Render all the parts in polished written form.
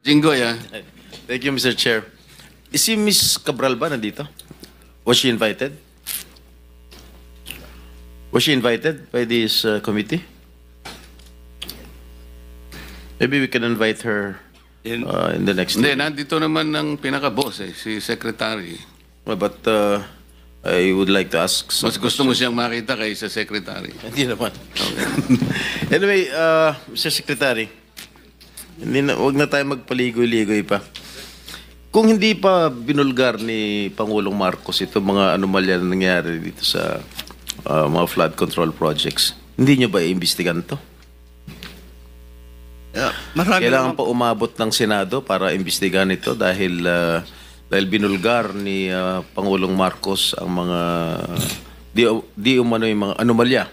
Jinggoy, ah. Thank you, Mr. Chair. Is si Miss Cabral ba nandito? Was she invited? Was she invited by this committee? Maybe we can invite her in the next Hindi, meeting. nandito naman ng pinaka-boss, si Secretary. But I would like to ask some Mas gusto mo siyang makita kaysa Secretary. Hindi naman. Anyway, Mr. Secretary, wag na tayo magpaligoy-ligoy pa. Kung hindi pa binulgar ni Pangulong Marcos ito mga anomalya na nangyari dito sa mga flood control projects, hindi niyo ba iimbestigan to? Kailangan pa umabot ng Senado para imbestigahan ito dahil binulgar ni Pangulong Marcos ang mga di umano yung mga anomalya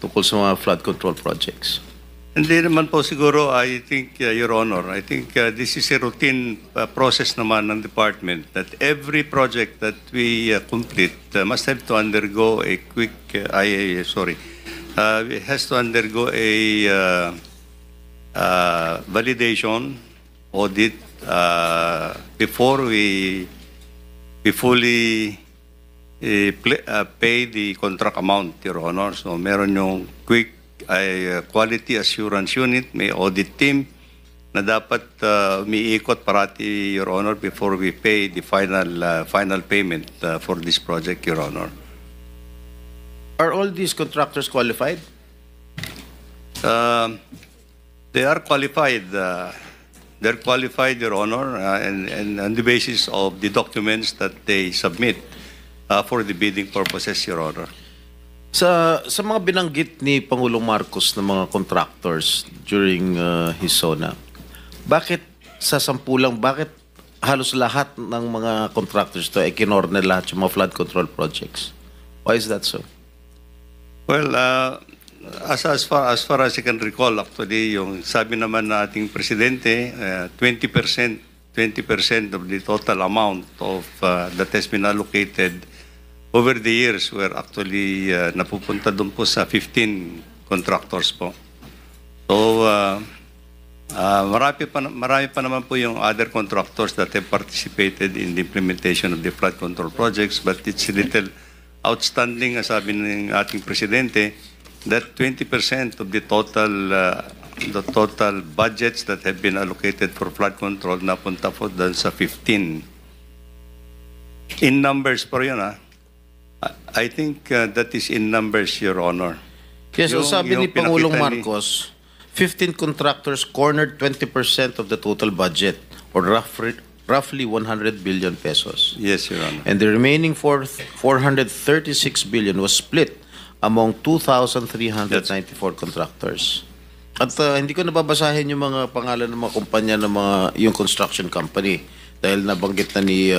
tungkol sa mga flood control projects. Hindi naman po siguro, I think, Your Honor, I think this is a routine process naman ng department that every project that we complete must have to undergo a quick, it has to undergo a validation audit before we fully pay the contract amount, Your Honor. So meron yung quick quality assurance unit, may audit team na dapat umiikot parati, Your Honor, before we pay the final payment for this project, Your Honor. Are all these contractors qualified? They are qualified. They're qualified, Your Honor, and on the basis of the documents that they submit for the bidding purposes, Your Honor. Sa mga binanggit ni Pangulong Marcos na mga contractors during his SONA, bakit sa sampulang, bakit halos lahat ng mga contractors to ay kinorner lahat yung mga flood control projects? Why is that so? Well, As far as I can recall, actually, yung sabi naman na ating presidente, 20% of the total amount of that has been allocated over the years were actually napupunta doon po sa 15 contractors po. So, marami pa naman po yung other contractors that have participated in the implementation of the flood control projects, but it's a little outstanding, as sabi ng ating presidente, that 20% of the total budgets that have been allocated for flood control napunta po doon sa 15. In numbers po yun, I think that is in numbers, Your Honor. Yes, so sabi ni Pangulong Marcos, 15 contractors cornered 20% of the total budget, or roughly 100 billion pesos. Yes, Your Honor. And the remaining 436 billion was split among 2,394 contractors. At hindi ko nababasahin yung mga pangalan ng mga kumpanya ng yung construction company dahil nabanggit na ni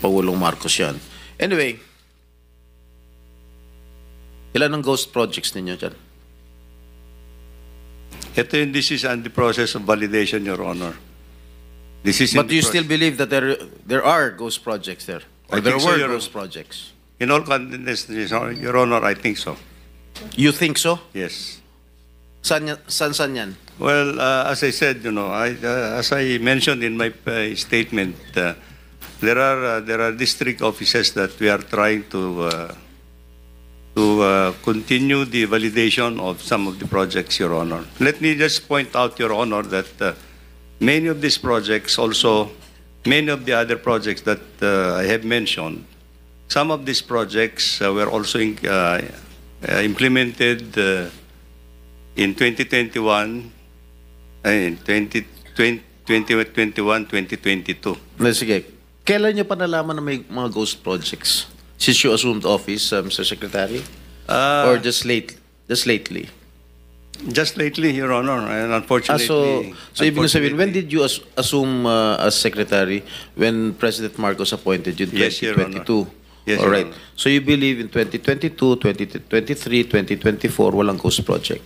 Pangulong Marcos yan. Anyway, ilan ang ghost projects ninyo dyan? This is on the process of validation, Your Honor. But you still believe that there are ghost projects there? Or there were ghost projects? In all confidence, Your Honor, I think so. You think so? Yes. San yan? Well, as I said, as I mentioned in my statement, there are district offices that we are trying to continue the validation of some of the projects, Your Honor. Let me just point out, Your Honor, that many of these projects also, many of the other projects that I have mentioned, some of these projects were also implemented in 2021, 2022. Sige. Kailan nyo pa nalaman na may mga ghost projects? Since you assumed office, Mr. Secretary? Or just lately? Just lately, Your Honor, and unfortunately. So ibig sabihin, when did you assume as Secretary when President Marcos appointed you in 2022? Yes, all right. Your Honor. So you believe in 2022, 2023, 2024, walang ghost project?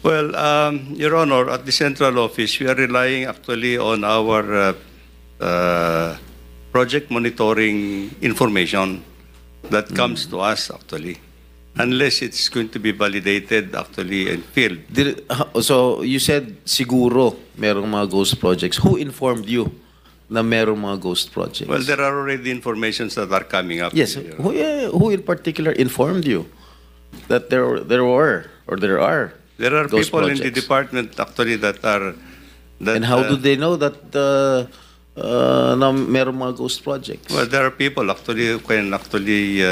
Well, Your Honor, at the central office, we are relying actually on our project monitoring information that comes to us actually. Unless it's going to be validated actually and filled. So you said siguro merong mga ghost projects. Who informed you na merong mga ghost projects? Well, there are already informations that are coming up. Yes. Who in particular informed you that there are There are ghost people in the projects? department actually that are. That, And how do they know that na merong mga ghost projects? Well, there are people actually who can actually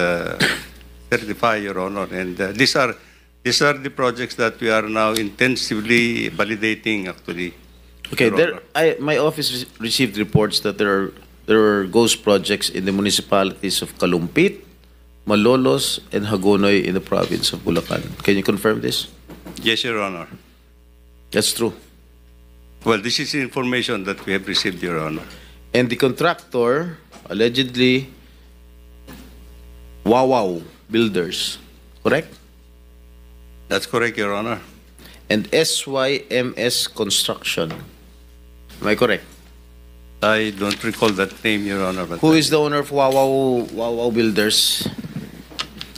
certify, Your Honor, and these are the projects that we are now intensively validating actually. Okay, Your Honor. my office received reports that there are ghost projects in the municipalities of Kalumpit, Malolos, and Hagonoy in the province of Bulacan. Can you confirm this? Yes, Your Honor. That's true. Well, this is information that we have received, Your Honor. And the contractor, allegedly, Wawaw Builders, correct? That's correct, Your Honor. And SYMS Construction. Am I correct? I don't recall that name, Your Honor. But Who is the owner of Wawaw Builders?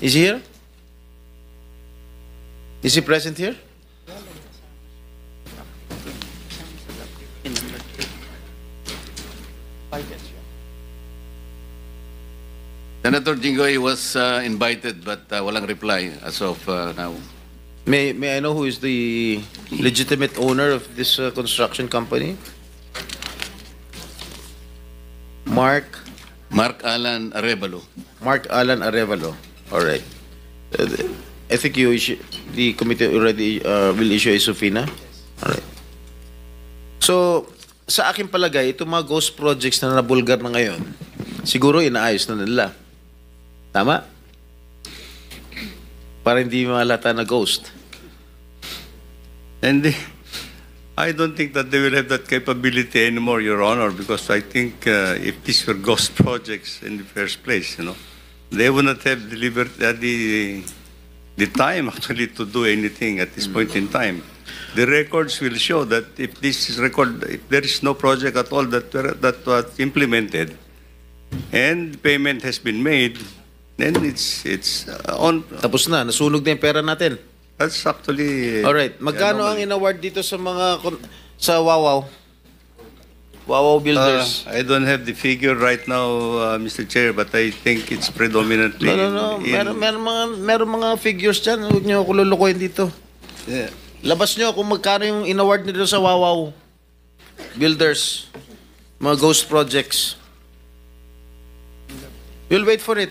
Is he here? Is he present here? Senator Jinggoy was invited but walang reply as of now. May I know who is the legitimate owner of this construction company? Mark Alan Arevalo. Alan Arevalo. All right. I think the committee already will issue a subpoena. All right. So, sa aking palagay, itong mga ghost projects na nabulgar na ngayon, siguro inaayos na nila. Tama? Para hindi malata na ghost. And I don't think that they will have that capability anymore, Your Honor, because I think if these were ghost projects in the first place, they would not have delivered the time actually to do anything at this point in time. The records will show that if there is no project at all that was implemented, and payment has been made, then it's on. Tapos na, nasunog na yung pera natin. That's actually. Alright, magkano ang in-award dito sa sa Wawaw? Wawaw Builders? I don't have the figure right now, Mr. Chair, but I think it's predominantly. No. Meron mga figures dyan. Huwag niyo ako lulukoyin dito. Yeah. Labas niyo kung magkano yung in-award nito sa Wawaw Builders. Mga ghost projects. We'll wait for it.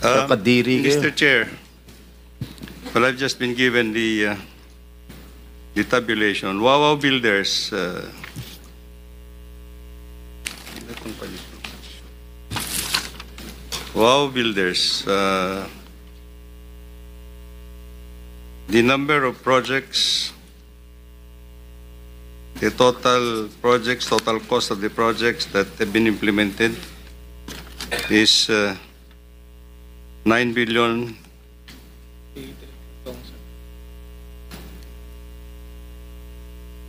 Kakadiri kayo. Mr. Chair, well, I've just been given the tabulation. Wawaw Builders. Wawaw Builders. The number of projects, the total projects, total cost of the projects that have been implemented is 9 billion.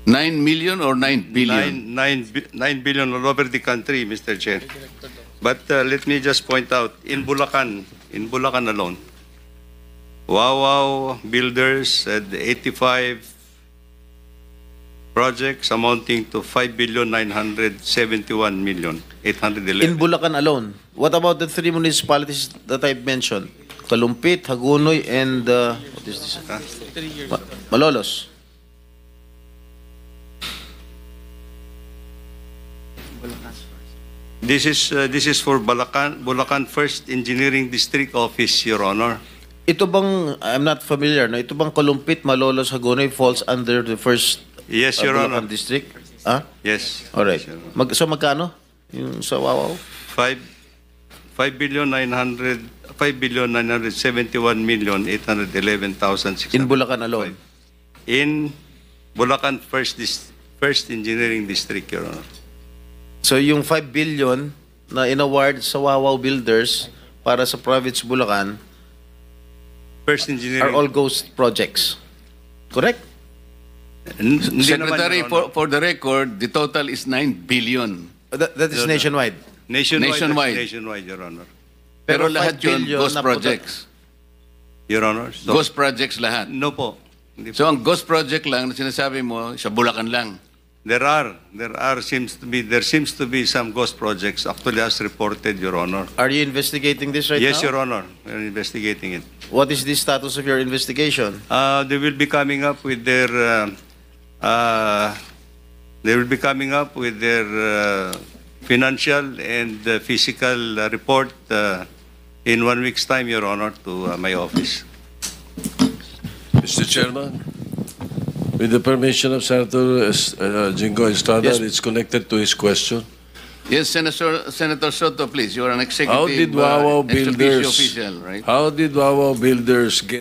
$9 million or 9 billion? 9 billion all over the country, Mr. Chair. But let me just point out, in Bulacan alone, Wawaw Builders had 85 projects amounting to 5,971,811,000. In Bulacan alone. What about the three municipalities that I've mentioned? Kalumpit, Hagonoy, and what is this? Malolos. This is for Bulacan First Engineering District Office, Your Honor. Ito bang, I'm not familiar, no? Ito bang Kalumpit, Malolos, Hagonoy falls under the first Yes, Your Bulacan Honor. district? Ah? Yes. Alright. Yes, Your Honor. So magkano? Yung sa Wawaw? 5,971,811,600. In Bulacan alone? In Bulacan First Engineering District, Your Honor. So yung 5 billion na in-award sa Wawaw Builders para sa province Bulacan First are Engineering. all ghost projects. Correct? Hindi Secretary, naman, Your Honor. for the record, the total is 9 billion. That is nationwide. Nationwide. Nationwide. Nationwide, Your Honor. Pero Pero lahat 5 yun, billion ghost na projects. Your Honor. So, Ghost projects lahat. No po. Hindi po. So ang ghost project lang na sinasabi mo, sa Bulacan lang. There seems to be some ghost projects actually as reported, Your Honor. Are you investigating this right Yes, now? Your Honor. We're investigating it. What is the status of your investigation? They will be coming up with their financial and physical report in 1 week's time, Your Honor, to my office. Mr. Chairman, with the permission of Senator Jingo Estrada, Yes. it's connected to his question. Yes, Senator Soto, please. You are an executive How did Wawa ex officio Builders, official, right? how did Wawa Builders get